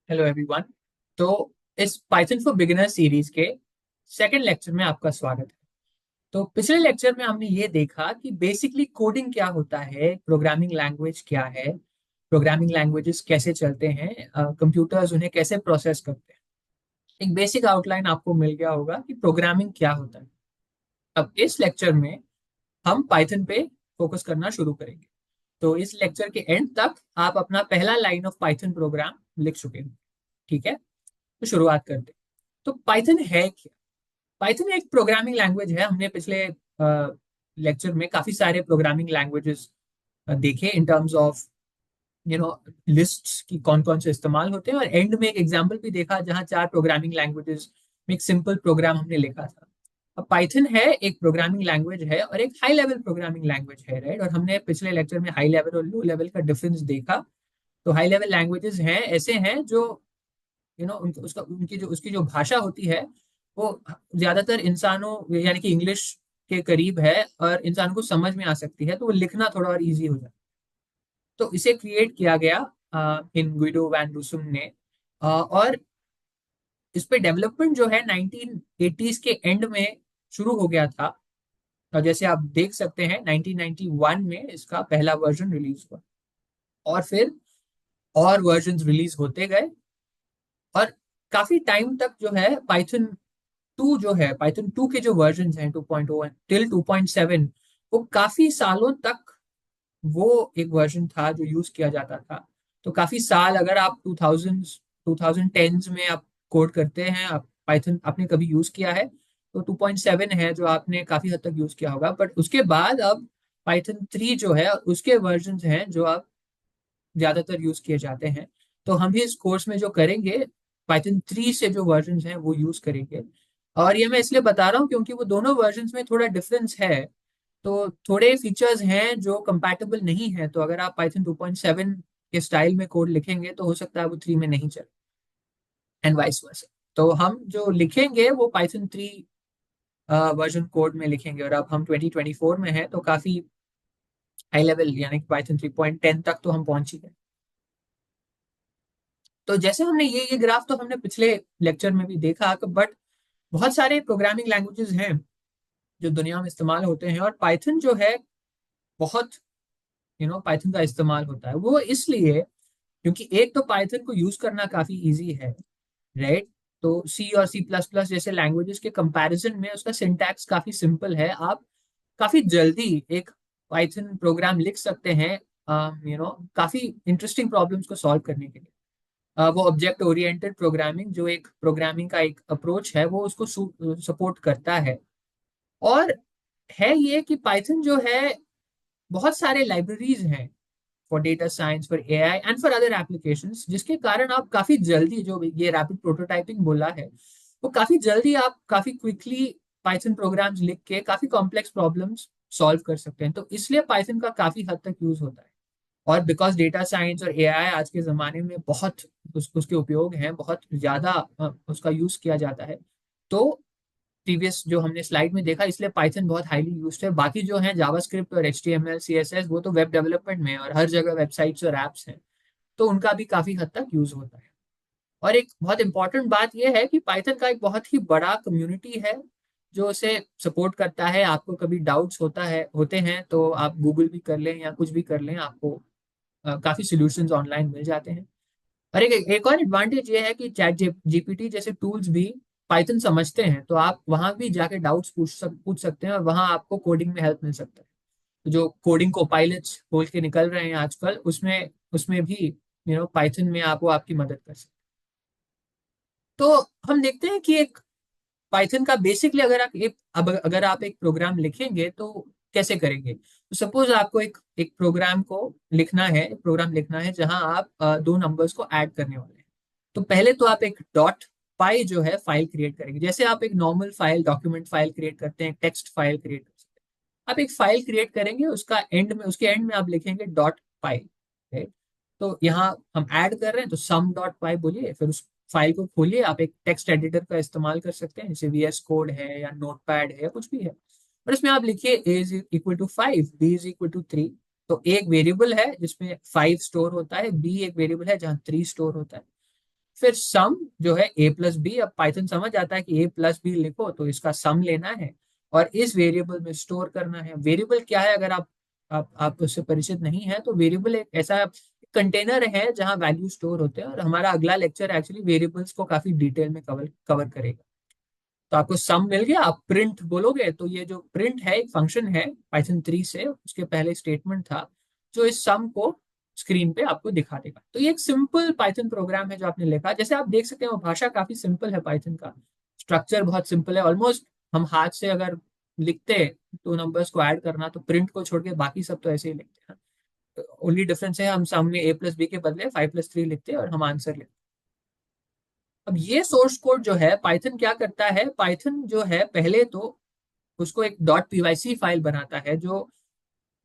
Hello everyone. तो इस Python for beginner series के सेकंड लेक्चर में आपका स्वागत है। तो पिछले लेक्चर में हमने ये देखा कि बेसिकली कोडिंग क्या होता है, प्रोग्रामिंग लैंग्वेज क्या है, प्रोग्रामिंग लैंग्वेजेस कैसे चलते हैं, कंप्यूटर्स उन्हें कैसे प्रोसेस करते हैं। एक बेसिक आउटलाइन आपको मिल गया होगा कि प्रोग्रामिंग क्या होता है। अब इस लेक्चर में हम पाइथन पे फोकस करना शुरू करेंगे। तो इस लेक्चर के एंड तक आप अपना पहला लाइन ऑफ पाइथन प्रोग्राम लिख चुके हैं। ठीक है, तो शुरुआत करते हैं। तो पाइथन है क्या? पाइथन एक प्रोग्रामिंग लैंग्वेज है। हमने पिछले लेक्चर में काफी सारे प्रोग्रामिंग लैंग्वेजेस देखे इन टर्म्स ऑफ लिस्ट्स की कौन कौन से इस्तेमाल होते हैं, और एंड में एक एग्जांपल भी देखा जहां चार प्रोग्रामिंग लैंग्वेजेस में एक सिंपल प्रोग्राम हमने लिखा था। अब पाइथन है एक प्रोग्रामिंग लैंग्वेज है और एक हाई लेवल प्रोग्रामिंग लैंग्वेज है, राइट। और हमने पिछले लेक्चर में हाई लेवल और लो लेवल का डिफरेंस देखा। तो हाई लेवल लैंग्वेजेस हैं ऐसे हैं जो उनकी उसका उनकी जो उसकी जो भाषा होती है वो ज्यादातर इंसानों यानी कि इंग्लिश के करीब है और इंसान को समझ में आ सकती है, तो वो लिखना थोड़ा और इजी हो जाता है। तो इसे क्रिएट किया गया इन गुइडो वैन रूसुम ने। और इस पे डेवलपमेंट जो है 1980s के एंड में शुरू हो गया था। और जैसे आप देख सकते हैं 1991 में इसका पहला वर्जन रिलीज हुआ, और फिर और वर्जन रिलीज होते गए। और काफी टाइम तक जो है पाइथन टू जो है, पाइथन टू के जो वर्जन हैं 2.0 टिल 2.7, वो काफी सालों तक वो एक वर्जन था जो यूज किया जाता था। तो काफी साल, अगर आप 2010s में आप कोड करते हैं, आप पाइथन आपने कभी यूज किया है, तो 2.7 है जो आपने काफी हद तक यूज किया होगा। बट उसके बाद अब पाइथन थ्री जो है उसके वर्जन हैं जो आप ज्यादातर यूज किए जाते हैं। तो हम भी इस कोर्स में जो करेंगे पाइथन थ्री से जो वर्जन हैं वो यूज करेंगे। और ये मैं इसलिए बता रहा हूँ क्योंकि वो दोनों वर्जन में थोड़ा डिफरेंस है। तो थोड़े फीचर्स हैं जो कंपैटिबल नहीं है, तो अगर आप पाइथन 2.7 के स्टाइल में कोड लिखेंगे तो हो सकता है वो थ्री में नहीं चले, एंड वाइस वर्सा। तो हम जो लिखेंगे वो पाइथन थ्री वर्जन कोड में लिखेंगे। और अब हम 2024 में हैं तो काफी हाई लेवल यानी कि पाइथन 3.10 तक तो हम पहुंच ही गए। तो जैसे हमने ये ग्राफ तो हमने पिछले लेक्चर में भी देखा, बट बहुत सारे प्रोग्रामिंग लैंग्वेजेस हैं जो दुनिया में इस्तेमाल होते हैं, और पाइथन जो है बहुत पाइथन का इस्तेमाल होता है वो इसलिए क्योंकि एक तो पाइथन को यूज करना काफी इजी है, राइट। तो सी और सी प्लस प्लस जैसे लैंग्वेजेस के कंपैरिजन में उसका सिंटैक्स काफी सिंपल है। आप काफी जल्दी एक पाइथन प्रोग्राम लिख सकते हैं काफी इंटरेस्टिंग प्रॉब्लम्स को सॉल्व करने के लिए। वो ऑब्जेक्ट ओरिएंटेड प्रोग्रामिंग जो एक प्रोग्रामिंग का एक अप्रोच है वो उसको सपोर्ट करता है। और है ये कि पाइथन जो है बहुत सारे लाइब्रेरीज हैं for data science, for AI and for other applications, जिसके कारण आप काफी जल्दी जो ये रैपिड प्रोटोटाइपिंग बोला है वो काफी जल्दी आप काफी क्विकली पाइथन प्रोग्राम्स लिख के काफी कॉम्प्लेक्स प्रॉब्लम्स सॉल्व कर सकते हैं। तो इसलिए पाइथन का काफी हद तक यूज होता है। और बिकॉज डेटा साइंस और एआई आज के ज़माने में बहुत उसके उपयोग हैं, बहुत ज़्यादा उसका यूज़ किया जाता है। तो प्रीवियस जो हमने स्लाइड में देखा, इसलिए पाइथन बहुत हाईली यूज्ड है। बाकी जो है जावास्क्रिप्ट और एचटीएमएल सीएसएस वो तो वेब डेवलपमेंट में है और हर जगह वेबसाइट्स और एप्स हैं, तो उनका भी काफ़ी हद तक यूज़ होता है। और एक बहुत इंपॉर्टेंट बात यह है कि पाइथन का एक बहुत ही बड़ा कम्युनिटी है जो उसे सपोर्ट करता है। आपको कभी डाउट्स होते हैं तो आप गूगल भी कर लें या कुछ भी कर लें, आपको काफी सॉल्यूशंस ऑनलाइन मिल जाते हैं। और एक और एडवांटेज ये है कि चैट जीपीटी जैसे टूल्स भी पाइथन समझते हैं, तो आप वहां भी जाके डाउट्स पूछ सकते हैं और वहां आपको कोडिंग में हेल्प मिल सकता है। तो जो कोडिंग को पायलट्स बोल के निकल रहे हैं आजकल, उसमें उसमें भी पाइथन में आपको आपकी मदद कर सकते हैं। तो हम देखते हैं कि एक पाइथन का बेसिकली अगर आप एक प्रोग्राम लिखेंगे तो कैसे करेंगे। तो सपोज आपको एक एक प्रोग्राम लिखना है जहां आप दो नंबर्स को ऐड करने वाले हैं। तो पहले तो आप एक डॉट पाई जो है फाइल क्रिएट करेंगे, जैसे आप एक normal file document file create करते हैं, टेक्स्ट फाइल क्रिएट कर सकते हैं। आप एक फाइल क्रिएट करेंगे, उसके एंड में आप लिखेंगे डॉट पाई, राइट। तो यहाँ हम ऐड कर रहे हैं तो सम डॉट पाई बोलिए, फिर उस फाइल को खोलिए। आप एक टेक्स्ट एडिटर का इस्तेमाल कर सकते हैं जैसे वीएस कोड है या नोटपैड है या कुछ भी है। और इसमें आप लिखिए A is equal to 5, B is equal to 3। तो एक वेरिएबल है जिसमें 5 स्टोर होता है, बी एक वेरिएबल है जहाँ 3 स्टोर होता है। फिर सम जो है A+B, अब पाइथन समझ जाता है कि A+B लिखो तो इसका सम लेना है और इस वेरिएबल में स्टोर करना है। वेरिएबल क्या है, अगर आप उससे परिचित नहीं है, तो वेरिएबल एक ऐसा कंटेनर है जहां वैल्यू स्टोर होते हैं, और हमारा अगला लेक्चर एक्चुअली वेरिएबल्स को काफी डिटेल में कवर कवर करेगा। तो आपको सम मिल गया, आप प्रिंट बोलोगे तो ये जो प्रिंट है एक फंक्शन है पाइथन 3 से, उसके पहले स्टेटमेंट था जो इस सम को स्क्रीन पे आपको दिखा देगा। तो ये एक सिंपल पाइथन प्रोग्राम है जो आपने लिखा। जैसे आप देख सकते हैं वो भाषा काफी सिंपल है पाइथन का, स्ट्रक्चर बहुत सिंपल है। ऑलमोस्ट हम हाथ से अगर लिखते तो नंबर्स को ऐड करना, तो प्रिंट को छोड़ के बाकी सब तो ऐसे ही लिखते हैं। ओनली डिफरेंस है हम सामने A+B के बदले 5+3 लिखते हैं और हम आंसर लिखते हैं। अब ये सोर्स कोड जो है पाइथन क्या करता है, पाइथन जो है पहले तो उसको एक .pyc फाइल बनाता है जो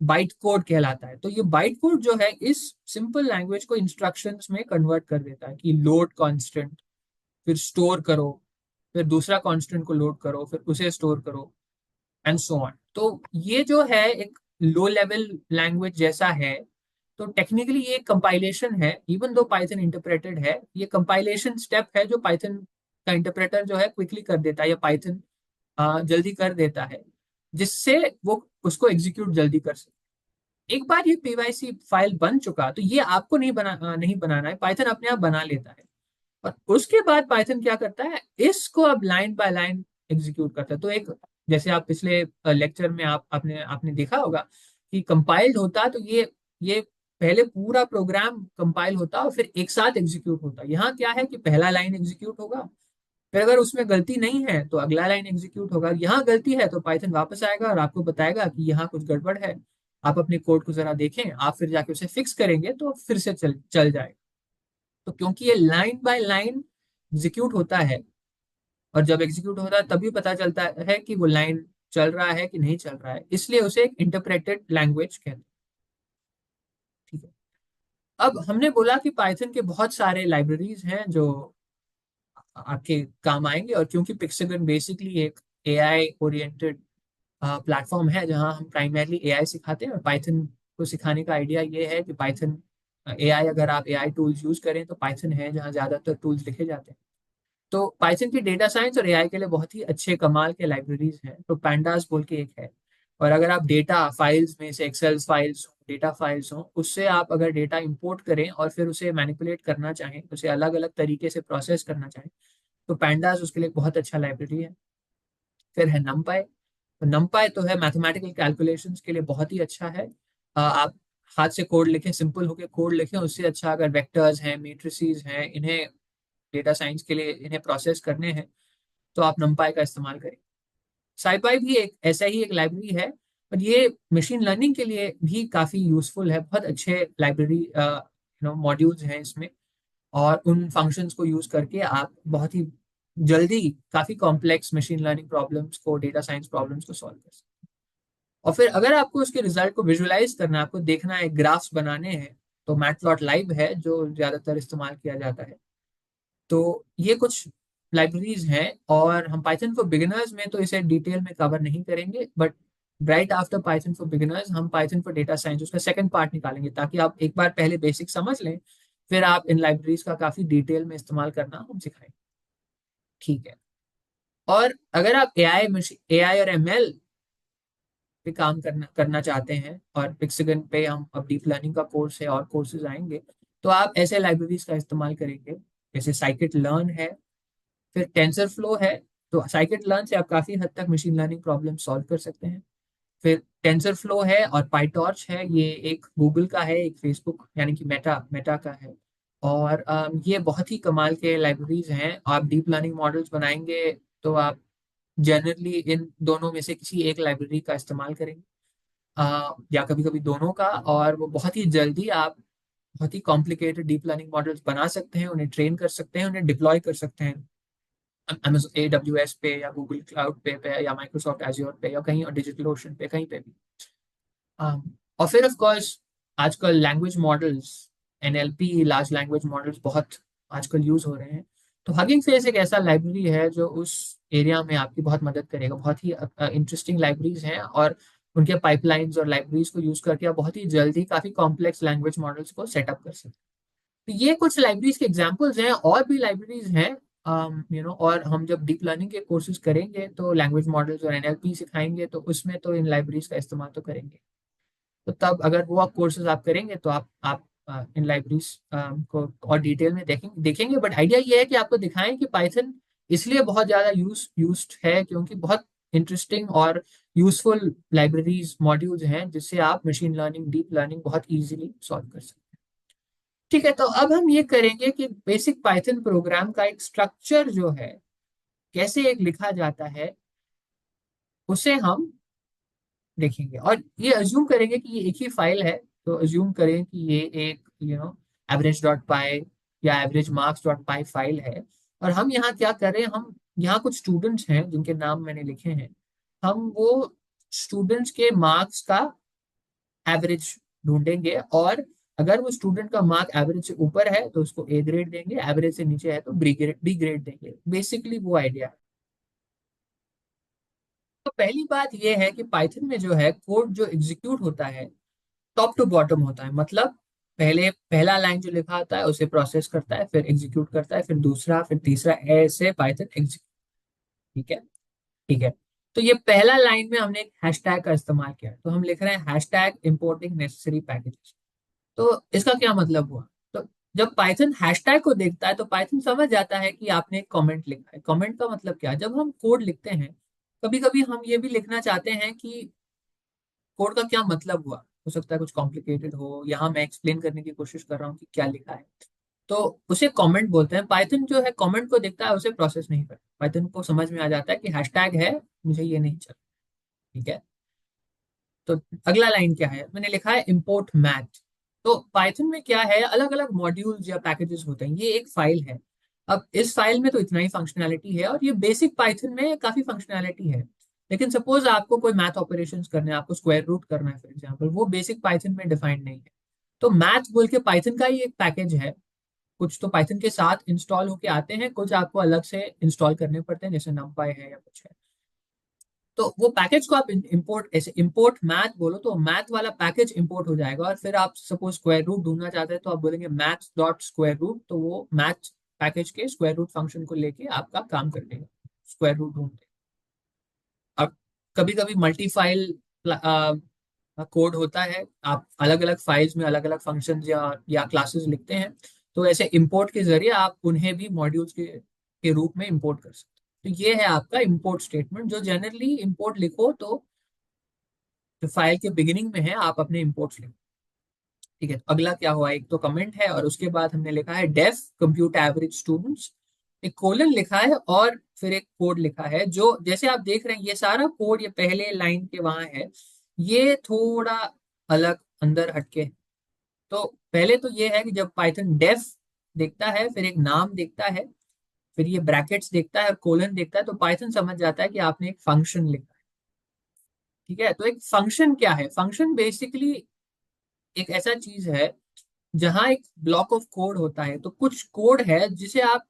बाइट कोड कहलाता है। तो ये बाइट कोड जो है इस सिंपल लैंग्वेज को इंस्ट्रक्शंस में कन्वर्ट कर देता है कि लोड कांस्टेंट, फिर स्टोर करो, फिर दूसरा कांस्टेंट को लोड करो, फिर उसे स्टोर करो, एंड सो ऑन। तो ये जो है एक लो लेवल लैंग्वेज जैसा है। तो टेक्निकली ये कंपाइलेशन है, इवन दो पाइथन इंटरप्रेटेड है, ये कंपाइलेशन स्टेप है जो पाइथन का इंटरप्रेटर जो है क्विकली कर देता है, या पाइथन जल्दी कर देता है, जिससे वो उसको एग्जीक्यूट जल्दी कर सके। एक बार ये पीवाईसी फाइल बन चुका तो ये आपको नहीं बनाना है, पाइथन अपने आप बना लेता है। और उसके बाद पाइथन क्या करता है, इसको अब लाइन बाय लाइन एग्जीक्यूट करता है। तो एक, जैसे आप पिछले लेक्चर में आपने आपने देखा होगा कि कंपाइल्ड होता तो ये पहले पूरा प्रोग्राम कंपाइल होता और फिर एक साथ एग्जीक्यूट होता। यहाँ क्या है कि पहला लाइन एग्जीक्यूट होगा, फिर अगर उसमें गलती नहीं है तो अगला लाइन एग्जीक्यूट होगा, यहाँ गलती है तो पाइथन वापस आएगा और आपको बताएगा कि यहाँ कुछ गड़बड़ है, आप अपने कोड को जरा देखें। आप फिर जाके उसे फिक्स करेंगे तो फिर से चल चल जाएगा। तो क्योंकि ये लाइन बाय लाइन एग्जीक्यूट होता है, और जब एग्जीक्यूट होता है तभी पता चलता है कि वो लाइन चल रहा है कि नहीं चल रहा है, इसलिए उसे एक इंटरप्रेटेड लैंग्वेज कहते हैं। ठीक है। अब हमने बोला कि पाइथन के बहुत सारे लाइब्रेरीज हैं जो आपके काम आएंगे, और क्योंकि पिक्सागन बेसिकली एक एआई ओरिएंटेड प्लेटफॉर्म है जहां हम प्राइमरली एआई सिखाते हैं, और पाइथन को सिखाने का आइडिया ये है कि पाइथन एआई, अगर आप एआई टूल्स यूज करें तो पाइथन है जहां ज्यादातर टूल्स लिखे जाते हैं। तो पाइथन की डेटा साइंस और एआई के लिए बहुत ही अच्छे कमाल के लाइब्रेरीज हैं। तो पैंडास बोल के एक है, और अगर आप डेटा फाइल्स में से एक्सेल फाइल्स डेटा फाइल्स हो उससे आप अगर डेटा इंपोर्ट करें और फिर उसे मैनिपुलेट करना चाहें, उसे अलग अलग तरीके से प्रोसेस करना चाहें, तो पैंडास उसके लिए एक बहुत अच्छा लाइब्रेरी है। फिर है नमपाई। तो नमपाई तो है मैथमेटिकल कैलकुलेशंस के लिए बहुत ही अच्छा है। आप हाथ से कोड लिखें, सिंपल होके कोड लिखें, उससे अच्छा अगर वेक्टर्स हैं, मैट्रिसेस हैं, इन्हें डेटा साइंस के लिए इन्हें प्रोसेस करने हैं, तो आप नमपाई का इस्तेमाल करें। साइपाई भी एक ऐसा ही एक लाइब्रेरी है, और ये मशीन लर्निंग के लिए भी काफ़ी यूजफुल है। बहुत अच्छे लाइब्रेरी मॉड्यूल्स हैं इसमें, और उन फंक्शंस को यूज करके आप बहुत ही जल्दी काफ़ी कॉम्प्लेक्स मशीन लर्निंग प्रॉब्लम्स को, डेटा साइंस प्रॉब्लम्स को सॉल्व कर सकते हैं। और फिर अगर आपको उसके रिजल्ट को विजुअलाइज करना है, आपको देखना है, ग्राफ्स बनाने हैं, तो मैटप्लॉट लाइव है जो ज़्यादातर इस्तेमाल किया जाता है। तो ये कुछ लाइब्रेरीज हैं, और हम पाइथन फॉर बिगिनर्स में तो इसे डिटेल में कवर नहीं करेंगे, but right after Python for beginners हम पाइथन फॉर डेटा साइंस उसका सेकंड पार्ट निकालेंगे, ताकि आप एक बार पहले बेसिक समझ लें, फिर आप इन लाइब्रेरीज का काफी डिटेल में इस्तेमाल करना हम सिखाएंगे। ठीक है। और अगर आप एआई और एमएल पे काम करना चाहते हैं, और पिक्सागन पे हम अब डीप लर्निंग का कोर्स है और कोर्सेज आएंगे, तो आप ऐसे लाइब्रेरीज का इस्तेमाल करेंगे। जैसे साइकिट लर्न है, फिर टेंसर फ्लो है। तो साइकिट लर्न से आप काफी हद तक मशीन लर्निंग प्रॉब्लम सॉल्व कर सकते हैं। फिर टेंसर फ्लो है, और पाइटॉर्च है, ये एक गूगल का है, एक फेसबुक यानी कि मेटा मेटा का है। और ये बहुत ही कमाल के लाइब्रेरीज हैं। आप डीप लर्निंग मॉडल्स बनाएंगे तो आप जनरली इन दोनों में से किसी एक लाइब्रेरी का इस्तेमाल करेंगे, या कभी कभी दोनों का, और वो बहुत ही जल्दी आप बहुत ही कॉम्प्लिकेटेड डीप लर्निंग मॉडल्स बना सकते हैं, उन्हें ट्रेन कर सकते हैं, उन्हें डिप्लॉय कर सकते हैं Amazon AWS पे, या गूगल क्लाउड पे या माइक्रोसॉफ्ट एज्योर पे, या कहीं और डिजिटल ओशन पे, कहीं पे भी। और फिर ऑफ कोर्स आजकल language models, NLP, large language models बहुत आजकल यूज हो रहे हैं। तो हगिंग फेस एक ऐसा लाइब्रेरी है जो उस एरिया में आपकी बहुत मदद करेगा। बहुत ही इंटरेस्टिंग लाइब्रेरीज हैं, और उनके पाइपलाइंस और लाइब्रेरीज को यूज करके आप बहुत ही जल्दी काफी कॉम्प्लेक्स लैंग्वेज मॉडल्स को सेटअप कर सकते हैं। तो ये कुछ लाइब्रेरीज के एग्जांपल्स हैं, और भी लाइब्रेरीज हैं। और हम जब डीप लर्निंग के कोर्सेज करेंगे तो लैंग्वेज मॉडल्स और एनएलपी सिखाएंगे, तो उसमें तो इन लाइब्रेरीज का इस्तेमाल तो करेंगे। तो तब अगर वो आप कोर्सेज आप करेंगे तो आप इन लाइब्रेरीज को और डिटेल में देखेंगे। बट आइडिया ये है कि आपको दिखाएं कि पाइथन इसलिए बहुत ज़्यादा यूज्ड है क्योंकि बहुत इंटरेस्टिंग और यूजफुल लाइब्रेरीज मॉड्यूल्स हैं जिससे आप मशीन लर्निंग, डीप लर्निंग बहुत इजीली सॉल्व कर सकते हैं। ठीक है, तो अब हम ये करेंगे कि बेसिक पाइथन प्रोग्राम का एक स्ट्रक्चर जो है, कैसे एक लिखा जाता है, उसे हम देखेंगे। और ये अज्यूम करेंगे कि ये एक ही फाइल है। तो अज्यूम करें कि ये एक एवरेज डॉट पाई या एवरेज मार्क्स डॉट पाई फाइल है। और हम यहाँ क्या कर रहे हैं, हम यहाँ कुछ स्टूडेंट्स हैं जिनके नाम मैंने लिखे हैं। हम वो स्टूडेंट्स के मार्क्स का एवरेज ढूंढेंगे, और अगर वो स्टूडेंट का मार्क एवरेज से ऊपर है तो उसको ए ग्रेड देंगे, एवरेज से नीचे है तो बी ग्रेड देंगे। बेसिकली वो आइडिया है। तो पहली बात ये है कि पाइथन में जो है कोड जो एग्जीक्यूट होता है टॉप टू बॉटम होता है। मतलब पहले पहला लाइन जो लिखा होता है उसे प्रोसेस करता है, फिर एग्जीक्यूट करता है, फिर दूसरा, फिर तीसरा, ऐसे पाइथन एग्जीक्यूट। ठीक है, ठीक है। तो ये पहला लाइन में हमने एक हैशटैग का इस्तेमाल किया, तो हम लिख रहे हैं हैशटैग इंपोर्टिंग नेसेसरी पैकेजेस। तो इसका क्या मतलब हुआ? तो जब पाइथन हैशटैग को देखता है तो पाइथन समझ जाता है कि आपने एक कमेंट लिखा है। कमेंट का मतलब क्या है? जब हम कोड लिखते हैं, कभी कभी हम ये भी लिखना चाहते हैं कि कोड का क्या मतलब हुआ। हो सकता है कुछ कॉम्प्लिकेटेड हो, यहाँ मैं एक्सप्लेन करने की कोशिश कर रहा हूँ कि क्या लिखा है। तो उसे कमेंट बोलते हैं। पाइथन जो है कमेंट को देखता है, उसे प्रोसेस नहीं करता। पाइथन को समझ में आ जाता है कि हैशटैग है, मुझे ये नहीं चाहिए। ठीक है। तो अगला लाइन क्या है? मैंने लिखा है इंपोर्ट मैथ। तो पाइथन में क्या है, अलग अलग मॉड्यूल्स या पैकेजेस होते हैं, ये एक फाइल है। अब इस फाइल में तो इतना ही फंक्शनैलिटी है, और ये बेसिक पाइथन में काफी फंक्शनैलिटी है। लेकिन सपोज आपको कोई मैथ ऑपरेशंस करने हैं, आपको स्क्वायर रूट करना है फॉर एग्जांपल, वो बेसिक पाइथन में डिफाइंड नहीं है। तो मैथ बोल के पाइथन का ही एक पैकेज है। कुछ तो पाइथन के साथ इंस्टॉल होके आते हैं, कुछ आपको अलग से इंस्टॉल करने पड़ते हैं, जैसे नमपाई है या कुछ है। तो वो पैकेज को आप इंपोर्ट, ऐसे इंपोर्ट मैथ बोलो तो मैथ वाला पैकेज इंपोर्ट हो जाएगा। और फिर आप सपोज स्क्वायर रूट ढूंढना चाहते हैं तो आप बोलेंगे मैथ डॉट स्क्वायर रूट, तो वो मैथ पैकेज के स्क्वायर रूट फंक्शन को लेके आपका काम कर देगा, स्क्वायर रूट ढूंढते। अब कभी कभी मल्टी फाइल कोड होता है, आप अलग अलग फाइल्स में अलग अलग फंक्शंस या क्लासेस लिखते हैं। तो ऐसे इंपोर्ट के जरिए आप उन्हें भी मॉड्यूल्स के रूप में इंपोर्ट कर सकते हैं। तो ये है आपका इंपोर्ट स्टेटमेंट, जो जनरली इंपोर्ट लिखो तो जो फाइल के बिगिनिंग में है आप अपने इंपोर्ट्स लिखो। ठीक है, तो अगला क्या हुआ, एक तो कमेंट है और उसके बाद हमने लिखा है डेफ कंप्यूट एवरेज स्टूडेंट्स, एक कोलन लिखा है और फिर एक कोड लिखा है। जो जैसे आप देख रहे हैं ये सारा कोड, ये पहले लाइन के वहां है, ये थोड़ा अलग अंदर हटके है। तो पहले तो ये है कि जब पाइथन डेफ देखता है, फिर एक नाम देखता है, फिर ये ब्रैकेट्स देखता है और कोलन देखता है, तो पाइथन समझ जाता है कि आपने एक फंक्शन लिखा है। ठीक है, तो एक फंक्शन क्या है? फंक्शन बेसिकली एक ऐसा चीज है जहां एक ब्लॉक ऑफ कोड होता है। तो कुछ कोड है जिसे आप,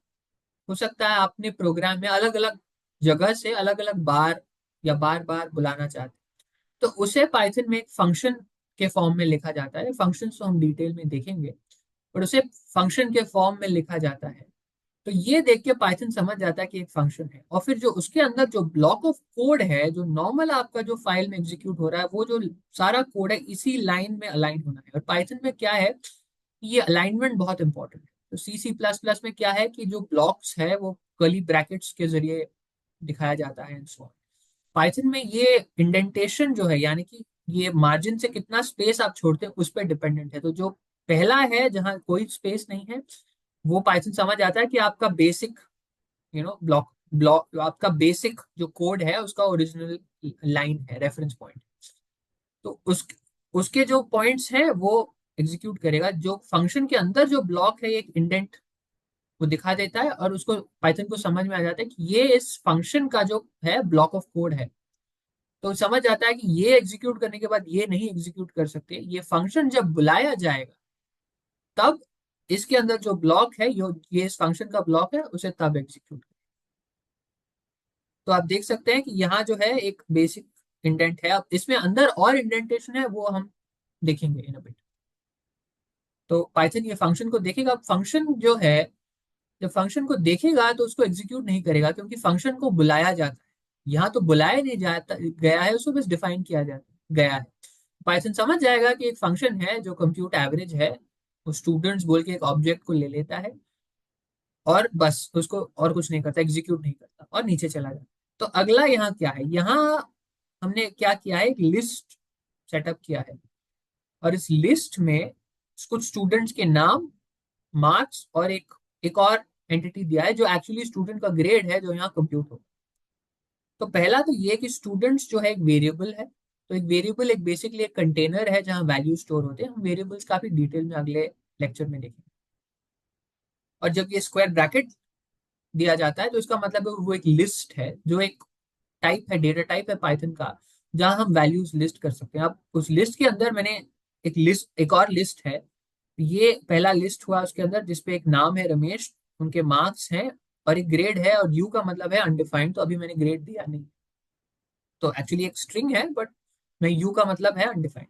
हो सकता है अपने प्रोग्राम में अलग अलग जगह से अलग अलग बार या बार बार बुलाना चाहते हैं, तो उसे पाइथन में एक फंक्शन के फॉर्म में लिखा जाता है। फंक्शन तो हम डिटेल में देखेंगे, पर उसे फंक्शन के फॉर्म में लिखा जाता है। तो ये देख के पाइथन समझ जाता है कि एक फंक्शन है। और फिर जो उसके अंदर जो ब्लॉक ऑफ कोड है, जो नॉर्मल आपका जो फाइल में एग्जीक्यूट हो रहा है, वो जो सारा कोड है इसी लाइन में अलाइन होना है। और पाइथन में क्या है, ये अलाइनमेंट बहुत इंपॉर्टेंट है। तो सी सी प्लस प्लस में क्या है कि जो ब्लॉक्स है वो कर्ली ब्रैकेट्स के जरिए दिखाया जाता है। पाइथन में ये इंडेंटेशन जो है, यानी कि ये मार्जिन से कितना स्पेस आप छोड़ते हैं उस पर डिपेंडेंट है। तो जो पहला है जहां कोई स्पेस नहीं है, वो पाइथन समझ आता है कि आपका बेसिक ब्लॉक ब्लॉक आपका बेसिक जो कोड है उसका ओरिजिनल लाइन है, रेफरेंस पॉइंट। तो उसके जो पॉइंट्स हैं वो एग्जीक्यूट करेगा। जो फंक्शन के अंदर जो ब्लॉक है एक इंडेंट वो दिखा देता है, और उसको पाइथन को समझ में आ जाता है कि ये इस फंक्शन का जो है ब्लॉक ऑफ कोड है। तो समझ जाता है कि ये एग्जीक्यूट करने के बाद ये नहीं एग्जीक्यूट कर सकते, ये फंक्शन जब बुलाया जाएगा तब इसके अंदर जो ब्लॉक है, ये इस फंक्शन का ब्लॉक है, उसे तब एग्जीक्यूट। तो आप देख सकते हैं कि यहाँ जो है एक बेसिक इंडेंट है। अब इसमें अंदर और इंडेंटेशन है, वो हम देखेंगे इन अ बिट। तो पाइथन ये फंक्शन को देखेगा। फंक्शन जो है, जब फंक्शन को देखेगा तो उसको एग्जीक्यूट नहीं करेगा, क्योंकि फंक्शन को बुलाया जाता है। यहाँ तो बुलाया नहीं जाता गया है, उसको बस डिफाइन किया जाता गया है। पाइथन समझ जाएगा कि एक फंक्शन है जो कंप्यूट एवरेज है, वो स्टूडेंट्स बोल के एक ऑब्जेक्ट को ले लेता है और बस उसको और कुछ नहीं करता, एग्जीक्यूट नहीं करता और नीचे चला जाता। तो अगला यहाँ क्या है, यहाँ हमने क्या किया है, एक लिस्ट सेटअप किया है। और इस लिस्ट में कुछ स्टूडेंट्स के नाम, मार्क्स और एक एक और एंटिटी दिया है जो एक्चुअली स्टूडेंट का ग्रेड है, जो यहाँ कंप्यूट हो। तो पहला तो ये कि स्टूडेंट्स जो है एक वेरिएबल है। तो एक वेरिएबल एक बेसिकली एक कंटेनर है जहाँ वैल्यू स्टोर होते हैं। हम वेरिएबल्स काफी डिटेल में अगले लेक्चर में देखेंगे। और जब ये स्क्वायर ब्रैकेट दिया जाता है तो इसका मतलब है वो एक लिस्ट है, जो एक टाइप है, डेटा टाइप है पाइथन का, जहां हम वैल्यूज लिस्ट कर सकते हैं। अब उस लिस्ट के अंदर मैंने एक और लिस्ट है। ये पहला लिस्ट हुआ उसके अंदर, जिसपे एक नाम है रमेश, उनके मार्क्स हैं और एक ग्रेड है, और यू का मतलब है अनडिफाइंड, तो अभी मैंने ग्रेड दिया नहीं। तो एक्चुअली एक स्ट्रिंग है, बट मैं यू का मतलब है अनडिफाइंड।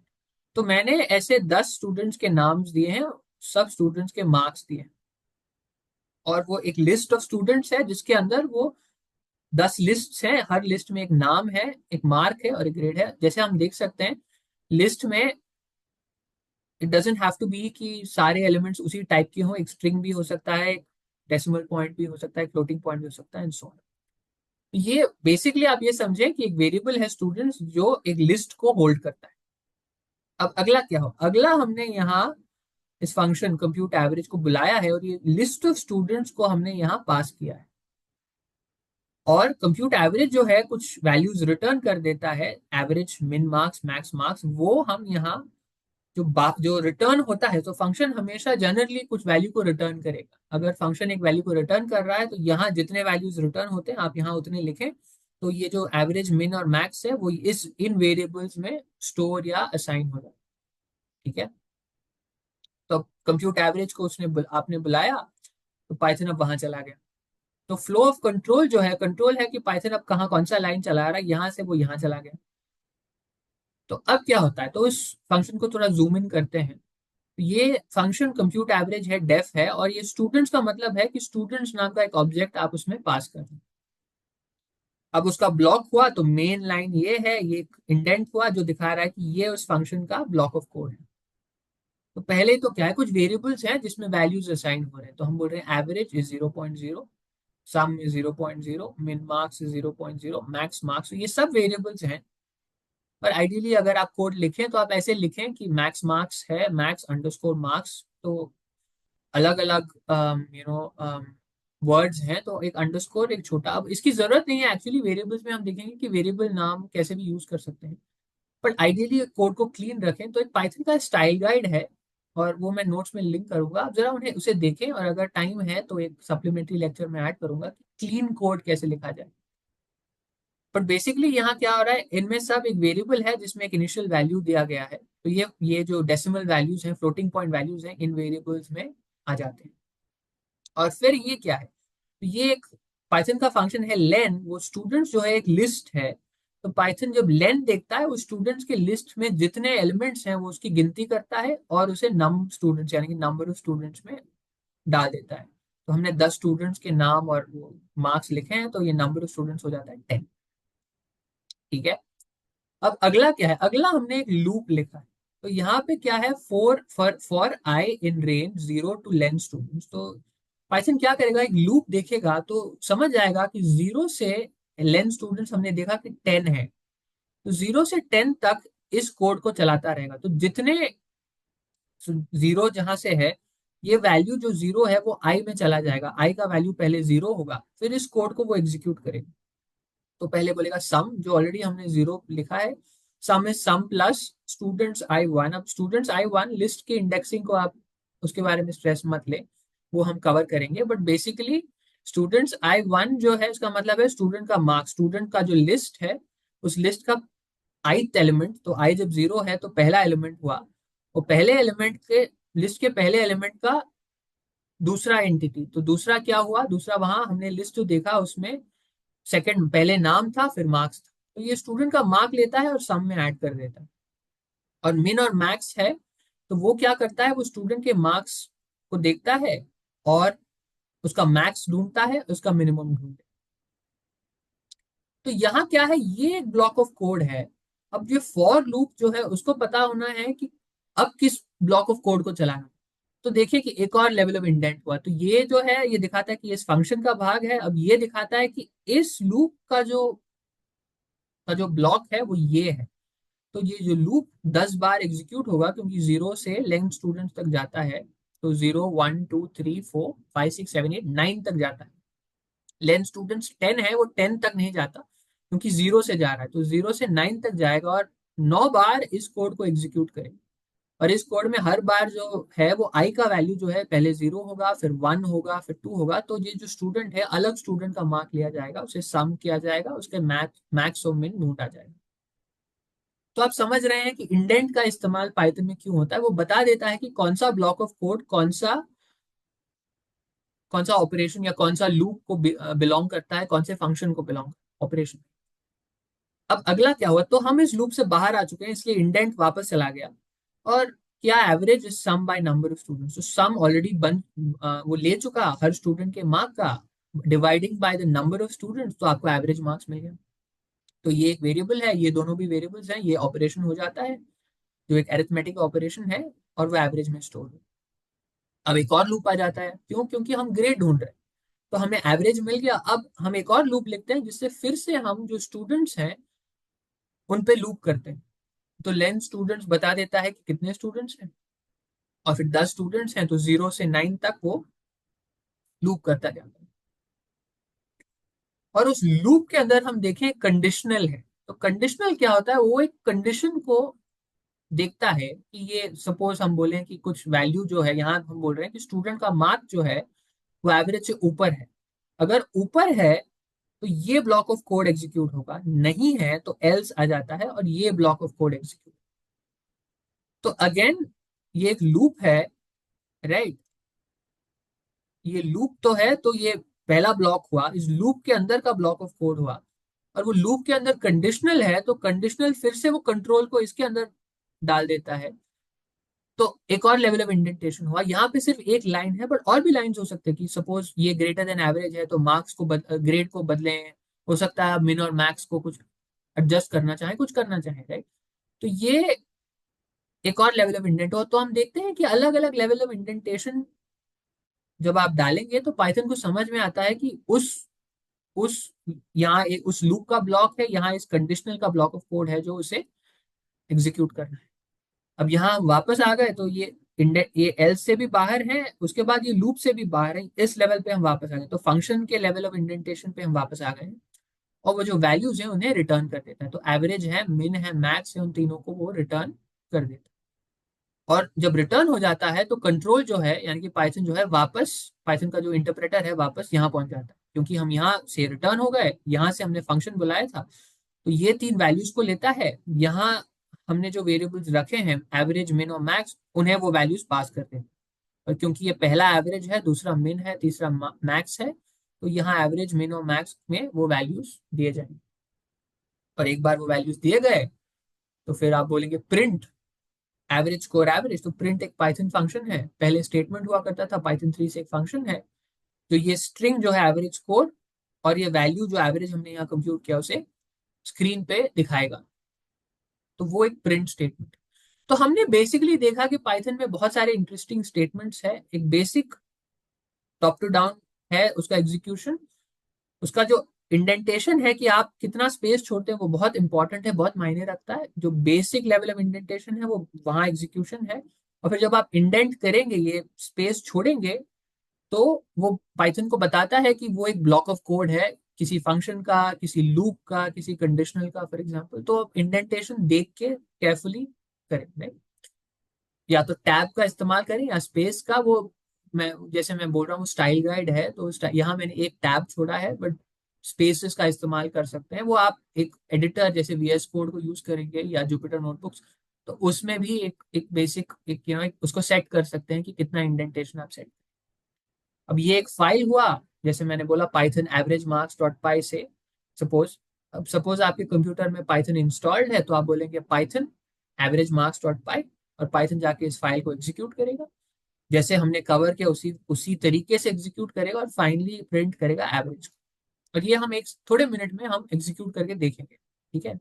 तो मैंने ऐसे 10 स्टूडेंट्स के नाम्स दिए हैं, सब स्टूडेंट्स के मार्क्स दिए हैं। और वो एक लिस्ट ऑफ स्टूडेंट्स है जिसके अंदर वो 10 लिस्ट हैं, हर लिस्ट में एक नाम है, एक मार्क है और एक ग्रेड है। जैसे हम देख सकते हैं लिस्ट में, it doesn't have to be कि सारे एलिमेंट्स उसी टाइप के हों। एक स्ट्रिंग भी हो सकता है, एक डेसिमल पॉइंट भी हो सकता है, फ्लोटिंग पॉइंट भी हो सकता है, एंड सो ऑन। ये बेसिकली आप ये समझे कि एक वेरिएबल है स्टूडेंट्स जो एक लिस्ट को होल्ड करता है। अब अगला क्या हो, अगला हमने यहाँ इस फंक्शन कंप्यूट एवरेज को बुलाया है और ये लिस्ट ऑफ स्टूडेंट्स को हमने यहाँ पास किया है। और कंप्यूट एवरेज जो है कुछ वैल्यूज रिटर्न कर देता है, एवरेज, मिन मार्क्स, मैक्स मार्क्स, वो हम यहाँ जो रिटर्न होता है, तो फंक्शन हमेशा जनरली कुछ वैल्यू को रिटर्न करेगा। अगर फंक्शन एक वैल्यू को रिटर्न कर रहा है तो यहाँ जितने वैल्यूज रिटर्न होते हैं आप यहाँ उतने लिखें। तो ये जो एवरेज, मिन और मैक्स है वो इस इन वेरिएबल्स में स्टोर या असाइन हो जाए। ठीक है। तो कंप्यूट एवरेज को आपने बुलाया, तो पाइथन अब वहां चला गया। तो फ्लो ऑफ कंट्रोल जो है, कंट्रोल है कि पाइथन अब कहाँ कौन सा लाइन चला रहा है, यहाँ से वो यहाँ चला गया। तो अब क्या होता है, तो इस फंक्शन को थोड़ा जूम इन करते हैं। ये फंक्शन कंप्यूट एवरेज है, डेफ है, और ये स्टूडेंट्स का मतलब है कि स्टूडेंट्स नाम का एक ऑब्जेक्ट आप उसमें पास कर रहे हैं। अब उसका ब्लॉक हुआ तो मेन लाइन ये है, ये इंडेंट हुआ जो दिखा रहा है कि ये उस फंक्शन का ब्लॉक ऑफ कोड है। तो पहले तो क्या है, कुछ वेरिएबल्स हैं जिसमें वैल्यूज असाइन हो रहे हैं। तो हम बोल रहे हैं एवरेज इज 0.0, सम इज 0.0, मिन मार्क्स इज 0.0, मैक्स मार्क्स, ये सब वेरिएबल्स हैं। पर आइडियली अगर आप कोड लिखें तो आप ऐसे लिखें कि मैक्स मार्क्स है, मैक्स अंडरस्कोर मार्क्स। तो अलग अलग वर्ड्स हैं, तो एक अंडरस्कोर, एक छोटा। अब इसकी जरूरत नहीं है एक्चुअली, वेरिएबल्स में हम देखेंगे कि वेरिएबल नाम कैसे भी यूज कर सकते हैं। बट आइडियली कोड को क्लीन रखें। तो एक पाइथन का स्टाइल गाइड है, और वो मैं नोट्स में लिंक करूंगा, आप जरा उन्हें उसे देखें। और अगर टाइम है तो एक सप्लीमेंट्री लेक्चर में ऐड करूंगा कि क्लीन कोड कैसे लिखा जाए। बट बेसिकली यहाँ क्या हो रहा है, इनमें सब एक वेरिएबल है जिसमें एक इनिशियल वैल्यू दिया गया है। तो ये जो डेसिमल वैल्यूज हैं, फ्लोटिंग पॉइंट वैल्यूज हैं, इन वेरिएबल्स में आ जाते हैं। और फिर ये क्या है, तो ये एक पाइथन का फंक्शन है लेन। वो स्टूडेंट्स जो है एक लिस्ट है। तो पाइथन जब लेन देखता है, वो स्टूडेंट्स के लिस्ट में जितने एलिमेंट्स हैं वो उसकी गिनती करता है और उसे नम स्टूडेंट्स यानी कि नंबर ऑफ स्टूडेंट्स में डाल देता है। तो हमने 10 स्टूडेंट्स के नाम और वो मार्क्स लिखे हैं, तो ये नंबर ऑफ स्टूडेंट्स हो जाता है 10। ठीक है। अब अगला क्या है, अगला हमने एक लूप लिखा है। तो यहाँ पे क्या है, for I in range 0 to 10 students. तो पाइथन क्या करेगा, एक लूप देखेगा तो समझ जाएगा कि 0 से 11 स्टूडेंट्स हमने देखा कि 10 है। तो 0 से 10 तक इस कोड को चलाता रहेगा। तो जितने जीरो जहां से है, ये वैल्यू जो 0 है वो आई में चला जाएगा। आई का वैल्यू पहले 0 होगा, फिर इस कोड को वो एग्जीक्यूट करेगा। तो पहले बोलेगा सम, जो ऑलरेडी हमने 0 लिखा है। Sum is sum plus students I1। अब स्टूडेंट्स I1 लिस्ट की इंडेक्सिंग को आप उसके बारे में स्ट्रेस मत ले, वो हम कवर करेंगे। बट बेसिकली स्टूडेंट्स I1 जो है, इसका मतलब है स्टूडेंट का मार्क्स, स्टूडेंट का जो लिस्ट है उस लिस्ट का ith एलिमेंट। तो आई जब 0 है तो पहला एलिमेंट हुआ, वो पहले एलिमेंट के लिस्ट के पहले एलिमेंट का दूसरा एंटिटी। तो दूसरा क्या हुआ, दूसरा वहां हमने लिस्ट जो देखा उसमें सेकंड पहले नाम था फिर मार्क्स था। तो ये स्टूडेंट का मार्क लेता है और सम में ऐड कर देता है। और मिन और मैक्स है, तो वो क्या करता है, वो स्टूडेंट के मार्क्स को देखता है और उसका मैक्स ढूंढता है, उसका मिनिमम ढूंढता है। तो यहाँ क्या है, ये एक ब्लॉक ऑफ कोड है। अब ये फॉर लूप जो है उसको पता होना है कि अब किस ब्लॉक ऑफ कोड को चलाना है। तो देखिए कि एक और लेवल ऑफ इंडेंट हुआ, तो ये जो है ये दिखाता है कि इस फंक्शन का भाग है। अब ये दिखाता है कि इस लूप का जो ब्लॉक है वो ये है। तो ये जो लूप 10 बार एग्जीक्यूट होगा, क्योंकि 0 से लेंथ स्टूडेंट तक जाता है। तो 0 1 2 3 4 5 6 7 8 9 तक जाता है। लेंथ स्टूडेंट्स 10 है, वो 10 तक नहीं जाता, क्योंकि 0 से जा रहा है। तो 0 से 9 तक जाएगा और 9 बार इस कोड को एग्जीक्यूट करेगा। और इस कोड में हर बार जो है वो आई का वैल्यू जो है पहले 0 होगा, फिर 1 होगा, फिर 2 होगा। तो ये जो स्टूडेंट है, अलग स्टूडेंट का मार्क लिया जाएगा, उसे सम किया जाएगा, उसके मैक्स और मिन ढूंढा जाएगा। तो आप समझ रहे हैं कि इंडेंट का इस्तेमाल पाइथन में क्यों होता है। वो बता देता है कि कौन सा ब्लॉक ऑफ कोड कौन सा ऑपरेशन या कौन सा लूप को बिलोंग करता है, कौन से फंक्शन को बिलोंग ऑपरेशन। अब अगला क्या हुआ, तो हम इस लूप से बाहर आ चुके हैं, इसलिए इंडेंट वापस चला गया। और क्या, average is sum by number of students. तो सम ऑलरेडी वो ले चुका हर स्टूडेंट के मार्क का, dividing by the number of students, तो आपको एवरेज मार्क्स मिल गया। तो ये एक वेरिएबल है, ये दोनों भी वेरिएबल्स हैं, ये ऑपरेशन हो जाता है जो एक अरिथमेटिक ऑपरेशन है, और वो एवरेज में स्टोर है। अब एक और लूप आ जाता है, क्यों, क्योंकि हम ग्रेड ढूंढ रहे हैं। तो हमें एवरेज मिल गया, अब हम एक और लूप लिखते हैं जिससे फिर से हम जो स्टूडेंट्स हैं उन पे लूप करते हैं। तो लेंथ स्टूडेंट्स बता देता है कि कितने स्टूडेंट्स हैं, और फिर 10 स्टूडेंट्स हैं, तो 0 से 9 तक वो लूप करता जाता है। और उस लूप के अंदर हम देखें कंडीशनल है। तो कंडीशनल क्या होता है, वो एक कंडीशन को देखता है कि ये सपोज हम बोलें कि कुछ वैल्यू जो है, यहाँ हम बोल रहे हैं कि स्टूडेंट का मार्क जो है वो एवरेज से ऊपर है। अगर ऊपर है तो ये ब्लॉक ऑफ कोड एग्जीक्यूट होगा, नहीं है तो एल्स आ जाता है और ये ब्लॉक ऑफ कोड एग्जीक्यूट। तो अगेन ये एक लूप है, राइट। ये लूप तो है, तो ये पहला ब्लॉक हुआ, इस लूप के अंदर का ब्लॉक ऑफ कोड हुआ। और वो लूप के अंदर कंडीशनल है, तो कंडीशनल फिर से वो कंट्रोल को इसके अंदर डाल देता है। तो एक और लेवल ऑफ इंडेंटेशन हुआ। यहाँ पे सिर्फ एक लाइन है, बट और भी लाइंस हो सकते हैं कि सपोज ये ग्रेटर देन एवरेज है, तो मार्क्स को ग्रेड को बदलें। हो सकता है आप मिन और मैक्स को कुछ एडजस्ट करना चाहें, कुछ करना चाहें, राइट। तो ये एक और लेवल ऑफ इंडेंट हो। तो हम देखते हैं कि अलग अलग लेवल ऑफ इंडेंटेशन जब आप डालेंगे तो पाइथन को समझ में आता है कि उस यहाँ उस लूप का ब्लॉक है, यहाँ इस कंडीशनल का ब्लॉक ऑफ कोड है जो उसे एग्जीक्यूट करना है। अब यहाँ हम वापस आ गए, तो ये एल्स से भी बाहर है, उसके बाद ये लूप से भी बाहर है, इस लेवल पे हम वापस आ गए। तो फंक्शन के लेवल ऑफ इंडेंटेशन पे हम वापस आ गए हैं, और वो जो वैल्यूज है उन्हें रिटर्न कर देता है। तो एवरेज है, मिन है, मैक्स है, उन तीनों को वो रिटर्न कर देता है। और जब रिटर्न हो जाता है तो कंट्रोल जो है, यानी कि पाइथन जो है, वापस पाइथन का जो इंटरप्रेटर है वापस यहाँ पहुंच जाता है, क्योंकि हम यहाँ से रिटर्न हो गए, यहाँ से हमने फंक्शन बुलाया था। तो ये तीन वैल्यूज को लेता है, यहाँ हमने जो वेरिएबल्स रखे हैं एवरेज, मिन और मैक्स, उन्हें वो वैल्यूज पास करते हैं। और क्योंकि ये पहला एवरेज है, दूसरा मिन है, तीसरा मैक्स है, तो यहाँ एवरेज, मिन और मैक्स में वो वैल्यूज दिए जाएंगे। और एक बार वो वैल्यूज दिए गए तो फिर आप बोलेंगे प्रिंट एवरेज स्कोर एवरेज। तो प्रिंट एक पाइथन फंक्शन है, पहले स्टेटमेंट हुआ करता था, पाइथन 3 से एक फंक्शन है। तो ये स्ट्रिंग जो है एवरेज स्कोर, और ये वैल्यू जो एवरेज हमने यहाँ कंप्यूट किया उसे स्क्रीन पे दिखाएगा। तो वो एक प्रिंट स्टेटमेंट। तो हमने बेसिकली देखा कि पाइथन में बहुत सारे इंटरेस्टिंग स्टेटमेंट्स है। एक बेसिक टॉप टू डाउन है उसका एग्जीक्यूशन। उसका जो इंडेंटेशन है कि आप कितना स्पेस छोड़ते हैं वो बहुत इंपॉर्टेंट है, बहुत मायने रखता है। जो बेसिक लेवल ऑफ इंडेंटेशन है वो वहां एग्जीक्यूशन है। और फिर जब आप इंडेंट करेंगे, ये स्पेस छोड़ेंगे, तो वो पाइथन को बताता है कि वो एक ब्लॉक ऑफ कोड है, किसी फंक्शन का, किसी लूप का, किसी कंडीशनल का, फॉर एग्जांपल। तो आप इंडेंटेशन देख के केयरफुली करें, नहीं या तो टैब का इस्तेमाल करें या स्पेस का। वो मैं जैसे मैं बोल रहा हूँ स्टाइल गाइड है, तो यहाँ मैंने एक टैब छोड़ा है, बट स्पेसेस का इस्तेमाल कर सकते हैं। वो आप एक एडिटर जैसे वीएस कोड को यूज करेंगे या जुपिटर नोटबुक्स, तो उसमें भी एक बेसिक एक उसको सेट कर सकते हैं कि कितना इंडेंटेशन आप सेट। अब ये एक फाइल हुआ, जैसे मैंने बोला पाइथन एवरेज मार्क्स डॉट पाई से। सपोज अब आपके कंप्यूटर में पाइथन इंस्टॉल्ड है, तो आप बोलेंगे पाइथन एवरेज मार्क्स डॉट पाई। और पाइथन जाके इस फाइल को एग्जीक्यूट करेगा, जैसे हमने कवर किया उसी उसी तरीके से एग्जीक्यूट करेगा और फाइनली प्रिंट करेगा एवरेज। और ये हम एक थोड़े मिनट में हम एग्जीक्यूट करके देखेंगे, ठीक है।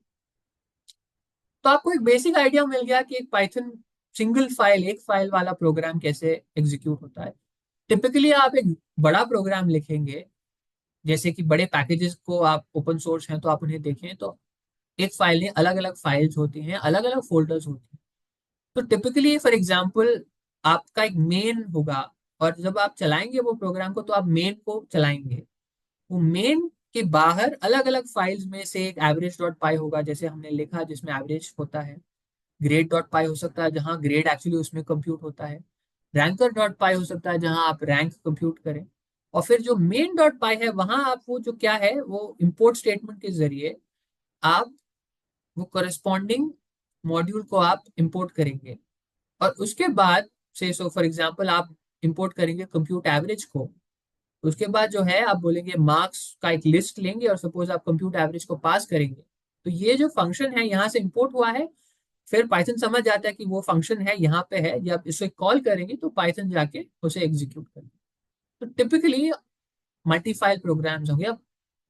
तो आपको एक बेसिक आइडिया मिल गया कि एक पाइथन सिंगल फाइल, एक फाइल वाला प्रोग्राम कैसे एग्जीक्यूट होता है। टिपिकली आप एक बड़ा प्रोग्राम लिखेंगे, जैसे कि बड़े पैकेजेस को आप ओपन सोर्स हैं तो आप उन्हें देखें, तो एक फाइल में अलग अलग फाइल्स होती हैं, अलग अलग फोल्डर्स होती हैं। तो टिपिकली फॉर एग्जांपल आपका एक मेन होगा, और जब आप चलाएंगे वो प्रोग्राम को तो आप मेन को चलाएंगे। वो मेन के बाहर अलग अलग फाइल्स में से एक एवरेज डॉट पाई होगा, जैसे हमने लिखा, जिसमें एवरेज होता है। ग्रेड डॉट पाई हो सकता है जहाँ ग्रेड एक्चुअली उसमें कंप्यूट होता है। रैंकर डॉट पाई हो सकता है जहाँ आप रैंक कंप्यूट करें। और फिर जो मेन डॉट पाई है वहां आप वो जो क्या है वो इंपोर्ट स्टेटमेंट के जरिए आप वो करस्पॉन्डिंग मॉड्यूल को आप इंपोर्ट करेंगे। और उसके बाद से सो फॉर एग्जांपल आप इंपोर्ट करेंगे कंप्यूट एवरेज को। उसके बाद जो है आप बोलेंगे मार्क्स का एक लिस्ट लेंगे, और सपोज आप कंप्यूट एवरेज को पास करेंगे, तो ये जो फंक्शन है यहाँ से इंपोर्ट हुआ है। फिर पाइथन समझ जाता है कि वो फंक्शन है यहाँ पे है, जब इसे कॉल करेंगे तो पाइथन जाके उसे एग्जीक्यूट करेंगे। तो टिपिकली मल्टी फाइल प्रोग्राम्स होंगे। अब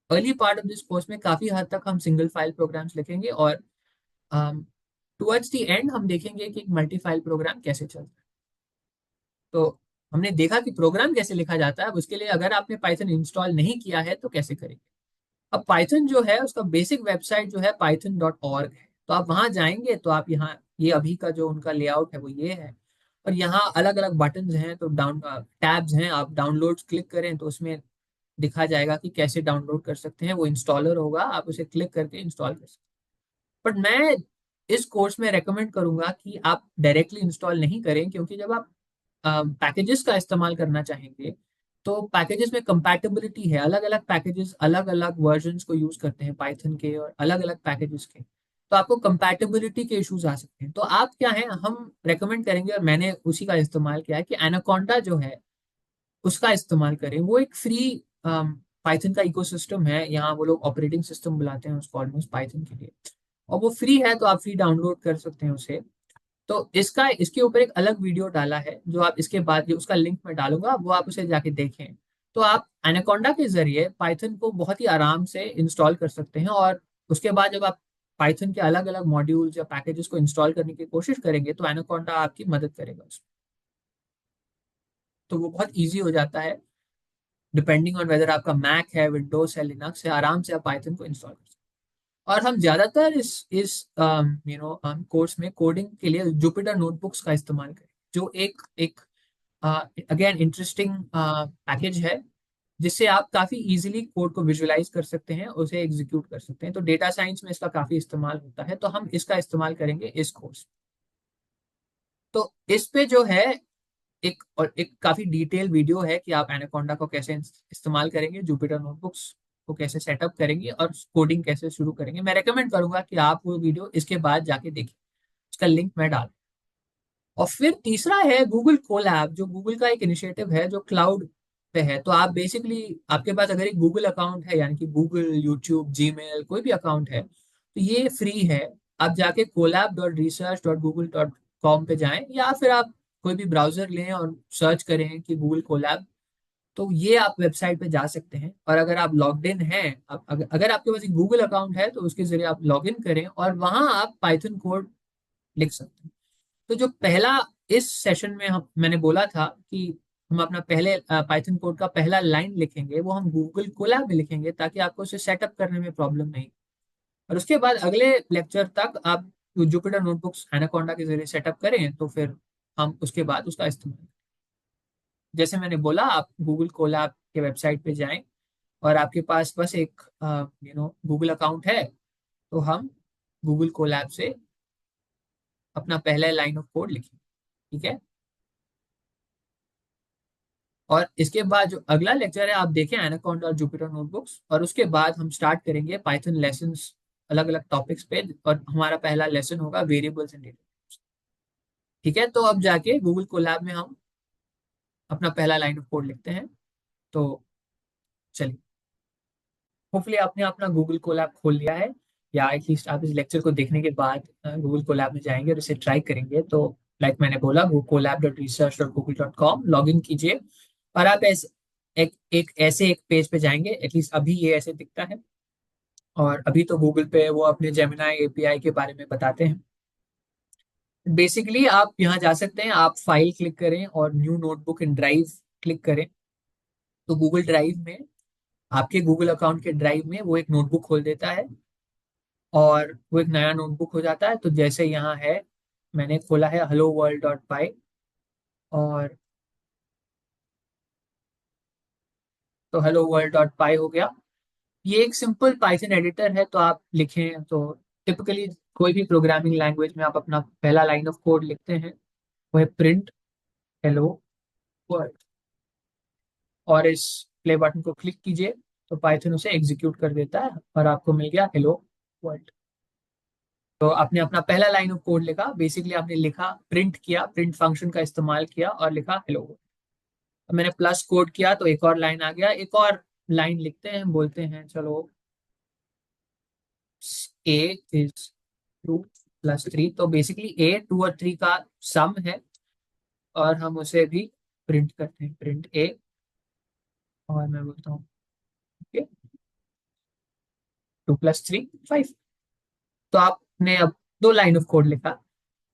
early part of this course में काफी हद तक हम सिंगल फाइल प्रोग्राम्स लिखेंगे, और टुवर्ड्स द एंड हम देखेंगे कि एक मल्टी फाइल प्रोग्राम कैसे चलता है। तो हमने देखा कि प्रोग्राम कैसे लिखा जाता है। अब उसके लिए अगर आपने पाइथन इंस्टॉल नहीं किया है तो कैसे करेंगे। अब पाइथन जो है उसका बेसिक वेबसाइट जो है python.org है। तो आप वहां जाएंगे तो आप यहाँ, ये अभी का जो उनका लेआउट है वो ये है। और यहाँ अलग अलग बटन्स हैं, तो डाउन टैब्स हैं, आप डाउनलोड क्लिक करें तो उसमें दिखा जाएगा कि कैसे डाउनलोड कर सकते हैं। वो इंस्टॉलर होगा, आप उसे क्लिक करके इंस्टॉल कर सकते हैं। बट मैं इस कोर्स में रेकमेंड करूंगा कि आप डायरेक्टली इंस्टॉल नहीं करें, क्योंकि जब आप पैकेजेस का इस्तेमाल करना चाहेंगे तो पैकेजेस में कंपैटिबिलिटी है। अलग अलग पैकेजेस अलग अलग वर्जन्स को यूज करते हैं पाइथन के, और अलग अलग पैकेजेस के, तो आपको कंपैटिबिलिटी के इश्यूज आ सकते हैं। तो आप क्या है, हम रेकमेंड करेंगे, और मैंने उसी का इस्तेमाल किया है, कि एनाकोंडा जो है उसका इस्तेमाल करें। वो एक फ्री पाइथन का इकोसिस्टम है, यहाँ वो लोग ऑपरेटिंग सिस्टम बुलाते हैं उसको ऑलमोस्ट पाइथन के लिए। और वो फ्री है, तो आप फ्री डाउनलोड कर सकते हैं उसे। तो इसका इसके ऊपर एक अलग वीडियो डाला है, जो आप इसके बाद, जो उसका लिंक मैं डालूंगा, वो आप उसे जाके देखें। तो आप एनाकोंडा के जरिए पाइथन को बहुत ही आराम से इंस्टॉल कर सकते हैं। और उसके बाद जब आप पाइथन के अलग अलग मॉड्यूल्स या पैकेजेस को इंस्टॉल करने की कोशिश करेंगे तो एनाकोंडा आपकी मदद करेगा उसमें। तो वो बहुत ईजी हो जाता है, डिपेंडिंग ऑन वेदर आपका मैक है, विंडोज है, लिनक्स है, आराम से आप पाइथन को इंस्टॉल कर सकते हैं। और हम ज्यादातर इस कोर्स में कोडिंग के लिए जुपिटर नोटबुक्स का इस्तेमाल करें, जो एक एक अगेन इंटरेस्टिंग पैकेज है, जिससे आप काफी इजीली कोड को विजुअलाइज कर सकते हैं, उसे एग्जीक्यूट कर सकते हैं। तो डेटा साइंस में इसका काफी इस्तेमाल होता है, तो हम इसका इस्तेमाल करेंगे इस कोर्स। तो इस पे जो है एक काफी डिटेल वीडियो है कि आप एनाकोंडा को कैसे इस्तेमाल करेंगे, जुपिटर नोटबुक्स को कैसे सेटअप करेंगे, और कोडिंग कैसे शुरू करेंगे। मैं रेकमेंड करूंगा कि आप वो वीडियो इसके बाद जाके देखें, उसका लिंक मैं डाल। और फिर तीसरा है गूगल कोलैब, जो गूगल का एक इनिशिएटिव है जो क्लाउड पे है। तो आप बेसिकली, आपके पास अगर एक गूगल अकाउंट है, यानी कि गूगल, यूट्यूब, जीमेल, कोई भी अकाउंट है, तो ये फ्री है। आप जाके colab.research.google.com पे जाएं, या फिर आप कोई भी ब्राउजर लें और सर्च करें कि गूगल कोलैब। तो ये आप वेबसाइट पे जा सकते हैं, और अगर आप लॉग्ड इन हैं, अगर आपके पास एक गूगल अकाउंट है तो उसके जरिए आप लॉग इन करें, और वहां आप पाइथन कोड लिख सकते हैं। तो जो पहला इस सेशन में हम मैंने बोला था कि हम अपना पहले पाइथन कोड का पहला लाइन लिखेंगे, वो हम गूगल कोलैब में लिखेंगे, ताकि आपको उसे सेटअप करने में प्रॉब्लम नहीं। और उसके बाद अगले लेक्चर तक आप जुपिटर नोटबुक्स एनाकोंडा के जरिए सेटअप करें, तो फिर हम उसके बाद उसका इस्तेमाल करें। जैसे मैंने बोला, आप गूगल कोलैब के वेबसाइट पे जाएं, और आपके पास बस एक गूगल अकाउंट है, तो हम गूगल कोलैब से अपना पहला लाइन ऑफ कोड लिखें, ठीक है। और इसके बाद जो अगला लेक्चर है आप देखें एनाकोंडा और जुपिटर नोटबुक्स, और उसके बाद हम स्टार्ट करेंगे पाइथन लेसन्स अलग अलग टॉपिक्स पे, और हमारा पहला लेसन होगा वेरिएबल्स एंड डेटा। ठीक है, तो अब जाके गूगल कोलैब में हम अपना पहला लाइन ऑफ कोड लिखते हैं। तो चलिए, होपफुली आपने अपना गूगल कोलैब खोल लिया है, या एटलीस्ट आप इस लेक्चर को देखने के बाद गूगल कोलैब में जाएंगे और इसे ट्राई करेंगे। तो लाइक मैंने बोला, वो colab.research.google.com लॉग इन कीजिए, और आप ऐसे एक ऐसे एक पेज पे जाएंगे। एटलीस्ट अभी ये ऐसे दिखता है, और अभी तो गूगल पे वो अपने जेमिनाई एपीआई के बारे में बताते हैं। बेसिकली आप यहाँ जा सकते हैं, आप फाइल क्लिक करें और new notebook in drive click करें, तो गूगल ड्राइव में, आपके गूगल अकाउंट के ड्राइव में वो एक नोटबुक खोल देता है, और वो एक नया नोटबुक हो जाता है। तो जैसे यहाँ है, मैंने खोला है hello world डॉट पाई, और तो hello world डॉट पाई हो गया। ये एक सिंपल पाइथन एडिटर है, तो आप लिखें तो टिपिकली कोई भी प्रोग्रामिंग लैंग्वेज में आप अपना पहला लाइन ऑफ कोड लिखते हैं, वो है प्रिंट हेलो वर्ल्ड, और इस प्ले बटन को क्लिक कीजिए, तो पाइथन उसे एग्जीक्यूट कर देता है और आपको मिल गया हेलो वर्ल्ड। तो आपने अपना पहला लाइन ऑफ कोड लिखा, बेसिकली आपने लिखा, प्रिंट किया, प्रिंट फंक्शन का इस्तेमाल किया और लिखा हेलो। अब मैंने प्लस कोड किया तो एक और लाइन आ गया, एक और लाइन लिखते हैं, बोलते हैं चलो ए इज 2 + 3, तो बेसिकली ए 2 और 3 का सम है, और हम उसे भी प्रिंट करते हैं, प्रिंट ए, और मैं बोलता हूँ 2 + 3 5। तो आपने अब 2 लाइन ऑफ कोड लिखा।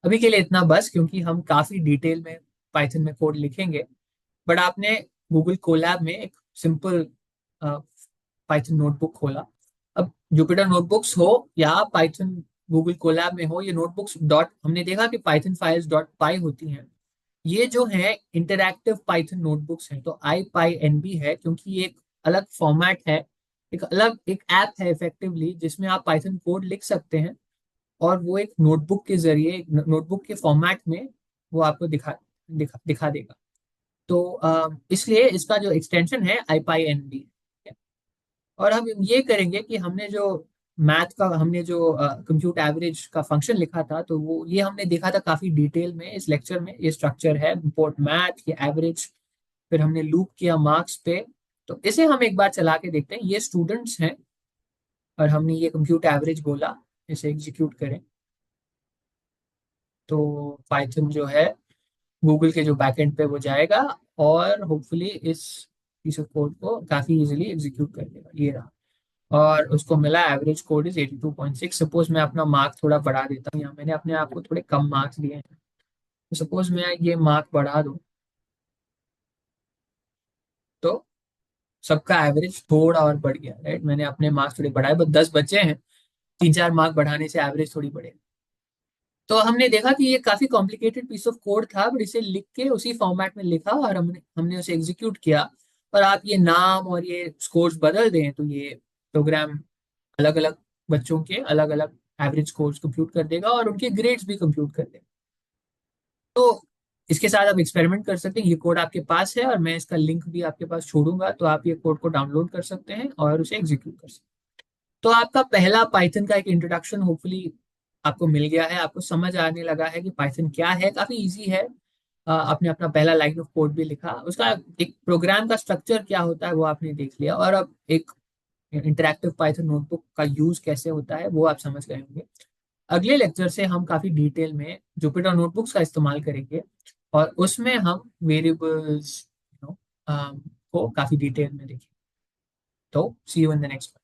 अभी के लिए इतना बस, क्योंकि हम काफी डिटेल में पाइथन में कोड लिखेंगे। बट आपने गूगल कोलैब में एक सिंपल पाइथन नोटबुक खोला। अब जुपिटर नोटबुक्स हो या पाइथन गूगल कोलैब में हो, ये नोटबुक्स डॉट, हमने देखा कि पाइथन फाइल्स डॉट पाई होती हैं। ये जो है इंटरैक्टिव पाइथन नोटबुक्स हैं, तो आई पाई एन बी है, क्योंकि ये एक अलग फॉर्मेट है, एक अलग एक ऐप है इफेक्टिवली, जिसमें आप पाइथन कोड लिख सकते हैं, और वो एक नोटबुक के जरिए, नोटबुक के फॉर्मेट में वो आपको दिखा देगा। तो इसलिए इसका जो एक्सटेंशन है आई पाई एन बी। और हम ये करेंगे कि हमने जो मैथ का, हमने जो कंप्यूट एवरेज का फंक्शन लिखा था, तो वो ये हमने देखा था काफी डिटेल में इस लेक्चर में। ये स्ट्रक्चर है, इंपोर्ट मैथ, ये एवरेज, फिर हमने लूप किया मार्क्स पे। तो इसे हम एक बार चला के देखते हैं। ये स्टूडेंट्स हैं, और हमने ये कंप्यूट एवरेज बोला, इसे एग्जीक्यूट करें, तो पाइथन जो है गूगल के जो बैकएंड पे वो जाएगा, और होपफुली इस पीस ऑफ कोड को काफी इजीली एग्जीक्यूट कर देगा। ये रहा, और उसको मिला एवरेज कोड इज 82.6। सपोज मैं अपना मार्क थोड़ा बढ़ा देता हूँ, यहाँ मैंने अपने आप को थोड़े कम मार्क्स दिए हैं, तो सपोज मैं ये मार्क बढ़ा दूँ, तो सबका एवरेज थोड़ा और बढ़ गया, राइट। मैंने अपने मार्क्स थोड़े बढ़ाए, बस 10 बच्चे हैं, 3-4 मार्क बढ़ाने से एवरेज थोड़ी बढ़े। तो हमने देखा कि ये काफी कॉम्प्लिकेटेड पीस ऑफ कोड था, बट इसे लिख के उसी फॉर्मेट में लिखा, और हमने हमने उसे एग्जीक्यूट किया। और आप ये नाम और ये स्कोर्स बदल दें, तो ये प्रोग्राम अलग अलग बच्चों के अलग अलग एवरेज स्कोर्स कंप्यूट कर देगा, और उनके ग्रेड्स भी कंप्यूट कर देगा। तो इसके साथ आप एक्सपेरिमेंट कर सकते हैं। ये कोड आपके पास है, और मैं इसका लिंक भी आपके पास छोड़ूंगा, तो आप ये कोड को डाउनलोड कर सकते हैं और उसे एग्जीक्यूट कर सकते हैं। तो आपका पहला पाइथन का एक इंट्रोडक्शन होपफुली आपको मिल गया है, आपको समझ आने लगा है कि पाइथन क्या है, काफी इजी है। आपने अपना पहला लाइन ऑफ कोड भी लिखा, उसका एक प्रोग्राम का स्ट्रक्चर क्या होता है वो आपने देख लिया, और अब एक इंटरैक्टिव पाइथन नोटबुक का यूज कैसे होता है वो आप समझ गए होंगे। अगले लेक्चर से हम काफी डिटेल में जुपिटर नोटबुक्स का इस्तेमाल करेंगे, और उसमें हम वेरिएबल्स को काफी डिटेल में देखेंगे। तो सी यू इन द नेक्स्ट।